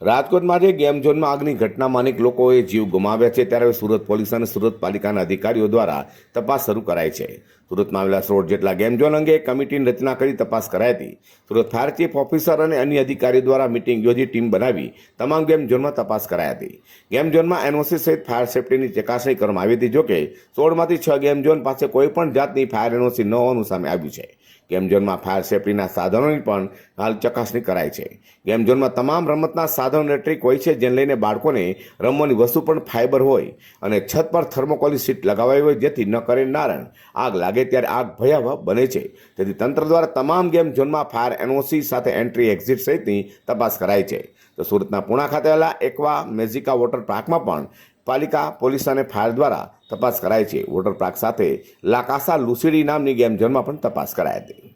રાજકોટમાં જે ગેમ ઝોનમાં આગની ઘટનામાં અનેક લોકોએ જીવ ગુમાવ્યા છે, ત્યારે સુરત પોલીસ અને સુરત પાલિકાના અધિકારીઓ દ્વારા તપાસ શરૂ કરાઈ છે. સુરતમાં આવેલા 16 જેટલા ગેમ ઝોન અંગે કમિટીની રચના કરી તપાસ કરાઈ હતી. સુરત ફાયર ચીફ ઓફિસર અને અન્ય અધિકારીઓ દ્વારા મિટિંગ યોજી ટીમ બનાવી તમામ ગેમ ઝોનમાં તપાસ કરાઈ હતી. ગેમ ઝોનમાં એનઓસી સહિત ફાયર સેફટીની ચકાસણી કરવામાં આવી હતી. જોકે 16માંથી 6 ગેમ ઝોન પાસે કોઈ પણ જાતની ફાયર એનઓસી ન હોવાનું સામે આવ્યું છે. ગેમ ઝોનમાં ફાયર સેફટીના સાધનોની પણ હાલ ચકાસણી કરાઈ છે. ગેમ ઝોનમાં તમામ રમતના સાધનો ઇલેક્ટ્રિક હોય છે, જેને લઈને બાળકોને રમવાની વસ્તુ પણ ફાઇબર હોય અને છત પર થર્મોકોલની સીટ લગાવાઈ હોય, જેથી ન કરે નારણ આગ લાગે ત્યારે આગ ભયાવહ બને છે. તેથી તંત્ર દ્વારા તમામ ગેમ ઝોનમાં ફાયર એનઓસી સાથે એન્ટ્રી એક્ઝિટ સહિતની તપાસ કરાઈ છે. તો સુરતના પુણા ખાતે આવેલા એકવા મેઝિકા વોટર પાર્કમાં પણ પાલિકા, પોલીસ અને ફાયર દ્વારા તપાસ કરાઈ છે. વોટર પાર્ક સાથે લાકાસા લુસીડી નામની ગેમ ઝોનમાં પણ તપાસ કરાઈ હતી.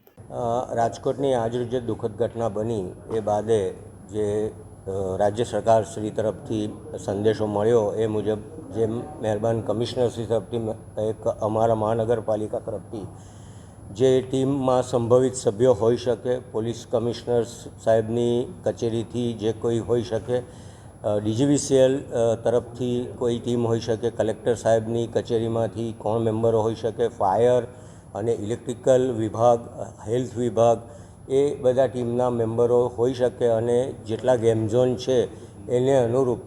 રાજકોટની આજરોજ જે દુઃખદ ઘટના બની એ બાદે જે રાજ્ય સરકાર શ્રી તરફથી સંદેશો મળ્યો એ મુજબ જે મહેરબાન કમિશનર શ્રી તરફથી એક અમારા મહાનગરપાલિકા તરફથી જે ટીમમાં સંભવિત સભ્યો હોઈ શકે, પોલીસ કમિશનર સાહેબની કચેરીથી જે કોઈ હોઈ શકે, ડીજીવીસીએલ તરફથી કોઈ ટીમ હોઈ શકે, કલેક્ટર સાહેબની કચેરીમાંથી કોણ મેમ્બરો હોઈ શકે, ફાયર અને ઇલેક્ટ્રિકલ વિભાગ, હેલ્થ વિભાગ, એ બધા ટીમના મેમ્બરો હોઈ શકે અને જેટલા ગેમ ઝોન છે એને અનુરૂપ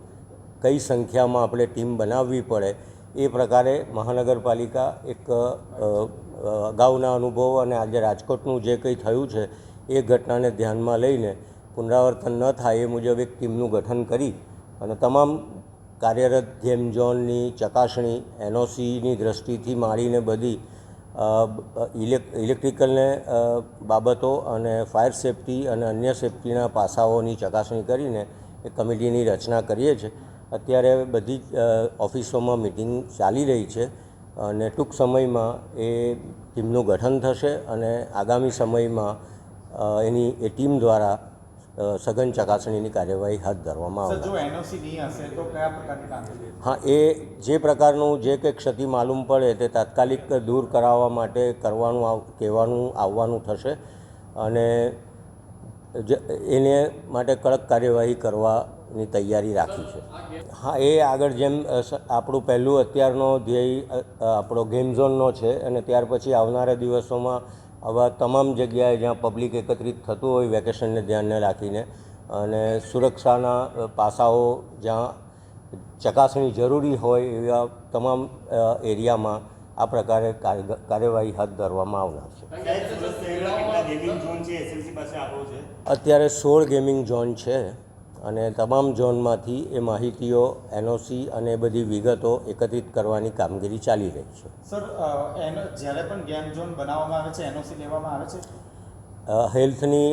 કઈ સંખ્યામાં આપણે ટીમ બનાવવી પડે એ પ્રકારે મહાનગરપાલિકા એક અગાઉના અનુભવ અને આજે રાજકોટનું જે કંઈ થયું છે એ ઘટનાને ધ્યાનમાં લઈને પુનરાવર્તન ન થાય એ મુજબ એક ટીમનું ગઠન કરી અને તમામ કાર્યરત ગેમ ઝોનની ચકાસણી, એનઓસીની દૃષ્ટિથી માંડીને બધી ઇલેક્ટ્રિકલને બાબતો અને ફાયર સેફટી અને અન્ય સેફટીના પાસાઓની ચકાસણી કરીને એક કમિટીની રચના કરીએ છીએ. અત્યારે બધી જ ઓફિસોમાં મિટિંગ ચાલી રહી છે અને ટૂંક સમયમાં એ ટીમનું ગઠન થશે અને આગામી સમયમાં એ ટીમ દ્વારા સઘન ચકાસણીની કાર્યવાહી હાથ ધરવામાં આવશે. હા, એ જે પ્રકારનું જે કંઈ ક્ષતિ માલુમ પડે તે તાત્કાલિક દૂર કરાવવા માટે કહેવાનું આવવાનું થશે અને એને માટે કડક કાર્યવાહી કરવાની તૈયારી રાખી છે. હા, એ આગળ જેમ આપણું પહેલું અત્યારનો ધ્યેય આપણો ગેમ ઝોનનો છે અને ત્યાર પછી આવનારા દિવસોમાં આવા તમામ જગ્યાએ જ્યાં પબ્લિક એકત્રિત થતું હોય વેકેશનને ધ્યાને રાખીને અને સુરક્ષાના પાસાઓ જ્યાં ચકાસણી જરૂરી હોય એવા તમામ એરિયામાં આ પ્રકારે કાર્યવાહી હાથ ધરવામાં આવનાર છે. અત્યારે 16 ગેમિંગ ઝોન છે અને તમામ ઝોનમાંથી એ માહિતીઓ, એનઓસી અને બધી વિગતો એકત્રિત કરવાની કામગીરી ચાલી રહી છે. સર, જ્યારે પણ ગેમ ઝોન બનાવવામાં આવે છે એનઓસી લેવામાં આવે છે? હેલ્થની,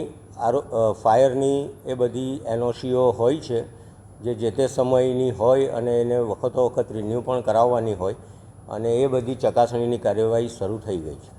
ફાયરની એ બધી એનઓસીઓ હોય છે જે તે સમયની હોય અને એને વખતો વખત રિન્યૂ પણ કરાવવાની હોય અને એ બધી ચકાસણીની કાર્યવાહી શરૂ થઈ ગઈ છે.